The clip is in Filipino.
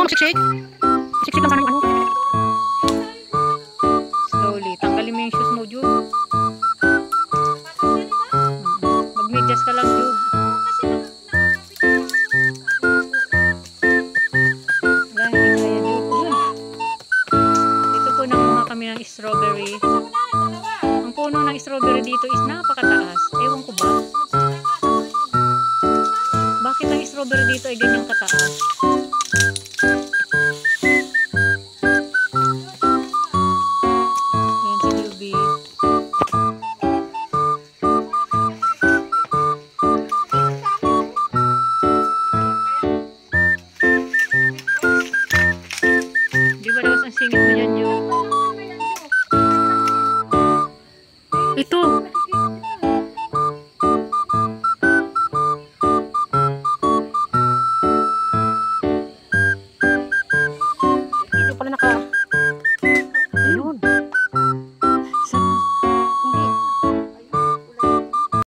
mag-shake. Shake lang sana yung ano. Slowly. Tanggalin mo yung shoes mo, Jube. Mag-medyas ka lang, Jube. Wala, hindi kaya, Jube. Dito po nanguha kami ng strawberry. Ang puno ng strawberry dito is napakataas. Ewan ko ba? Bakit ang strawberry dito ay ganyang kataas? Yan si Juby. Di ba daw ang singit mo yan, Juby? Ito!